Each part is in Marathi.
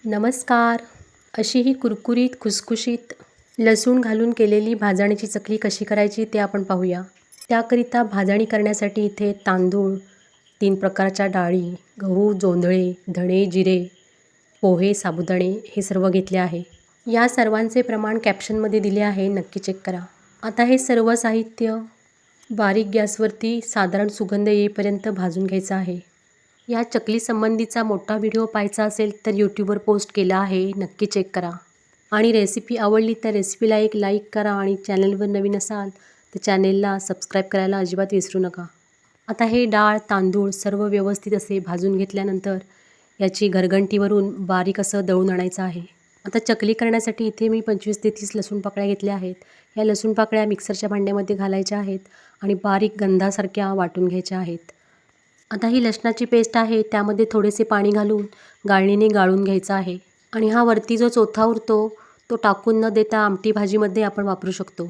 नमस्कार. अशी ही कुरकुरीत खुसखुशीत लसूण घालून केलेली भाजणीची चकली कशी करायची ते आपण पाहूया. त्याकरिता भाजणी करण्यासाठी इथे तांदूळ, 3 प्रकारच्या डाळी, गहू, जोंधळे, धणे, जिरे, पोहे, साबुदाणे हे सर्व घेतले आहे. या सर्वांचे प्रमाण कॅप्शनमध्ये दिले आहे, नक्की चेक करा. आता हे सर्व साहित्य बारीक गॅसवरती साधारण सुगंध येईपर्यंत भाजून घ्यायचं आहे. या चकली संबंधीचा मोठा व्हिडिओ पाहायचा असेल तर यूट्यूबवर पोस्ट केला आहे, नक्की चेक करा. आणि रेसिपी आवडली तर रेसिपीला एक लाईक करा आणि चॅनलवर नवीन असाल तर चॅनेलला सबस्क्राईब करायला अजिबात विसरू नका. आता हे डाळ, तांदूळ सर्व व्यवस्थित असे भाजून घेतल्यानंतर याची घरघंटीवरून बारीक असं दळून आणायचं आहे. आता चकली करण्यासाठी इथे मी 25 ते 30 लसूण पाकळ्या घेतल्या आहेत. या लसूण पाकळ्या मिक्सरच्या भांड्यामध्ये घालायच्या आहेत आणि बारीक गंधासारख्या वाटून घ्यायच्या आहेत. आता ही लसणाची पेस्ट आहे, त्यामध्ये थोडेसे पाणी घालून गाळणीने गाळून घ्यायचा आहे. आणि हा वरती जो चोथा उरतो तो टाकून न देता आमटी भाजीमध्ये आपण वापरू शकतो.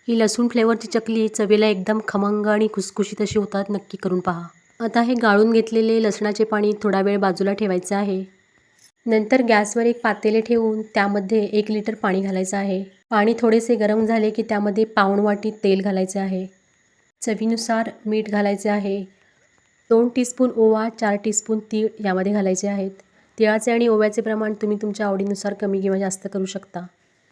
ही लसूण फ्लेवरची चकली चवीला एकदम खमंग आणि खुसखुशीत अशी होतात, नक्की करून पहा. आता हे गाळून घेतलेले लसणाचे पाणी थोडा वेळ बाजूला ठेवायचे आहे. नंतर गॅसवर एक पातेले ठेवून त्यामध्ये 1 लिटर पाणी घालायचं आहे. पाणी थोडेसे गरम झाले की त्यामध्ये पाऊण वाटी तेल घालायचे आहे. चवीनुसार मीठ घालायचे आहे. 2 टीस्पून ओवा, 4 टीस्पून तीळ यामध्ये घालायचे आहेत. तिळाचे आणि ओव्याचे प्रमाण तुम्ही तुमच्या आवडीनुसार कमी किंवा जास्त करू शकता.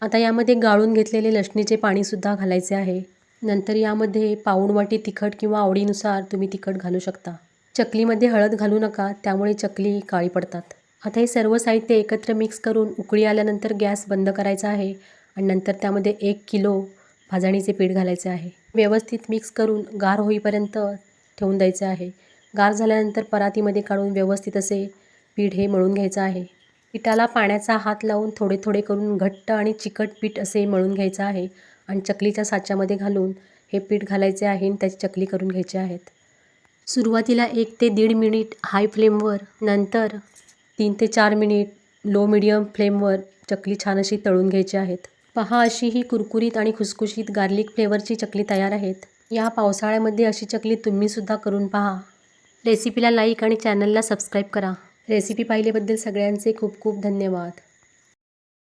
आता यामध्ये गाळून घेतलेले लसणीचे पाणीसुद्धा घालायचे आहे. नंतर यामध्ये पाऊण वाटी तिखट किंवा आवडीनुसार तुम्ही तिखट घालू शकता. चकलीमध्ये हळद घालू नका, त्यामुळे चकली काळी पडतात. आता हे सर्व साहित्य एकत्र मिक्स करून उकळी आल्यानंतर गॅस बंद करायचा आहे आणि नंतर त्यामध्ये 1 किलो भाजणीचे पीठ घालायचे आहे. व्यवस्थित मिक्स करून गार होईपर्यंत ठेवून द्यायचे आहे. गार झाल्यानंतर परातीमध्ये काढून व्यवस्थित असे पीठ हे मळून घ्यायचं आहे. पिठाला पाण्याचा हात लावून थोडे थोडे करून घट्ट आणि चिकट पीठ असे मळून घ्यायचं आहे आणि चकलीच्या साच्यामध्ये घालून हे पीठ घालायचे आहे आणि त्याची चकली करून घ्यायची आहेत. सुरुवातीला 1 ते 1.5 मिनिट हाय फ्लेमवर, नंतर 3 ते 4 मिनिट लो मिडियम फ्लेमवर चकली छान अशी तळून घ्यायची आहेत. पहा, अशी ही कुरकुरीत आणि खुसखुशीत गार्लिक फ्लेवरची चकली तयार आहेत. या पावसाळ्यामध्ये अशी चकली तुम्हीसुद्धा करून पहा. रेसिपीला लाईक आणि चॅनलला सबस्क्राईब करा. रेसिपी पाहिल्याबद्दल सगळ्यांचे खूप खूप धन्यवाद.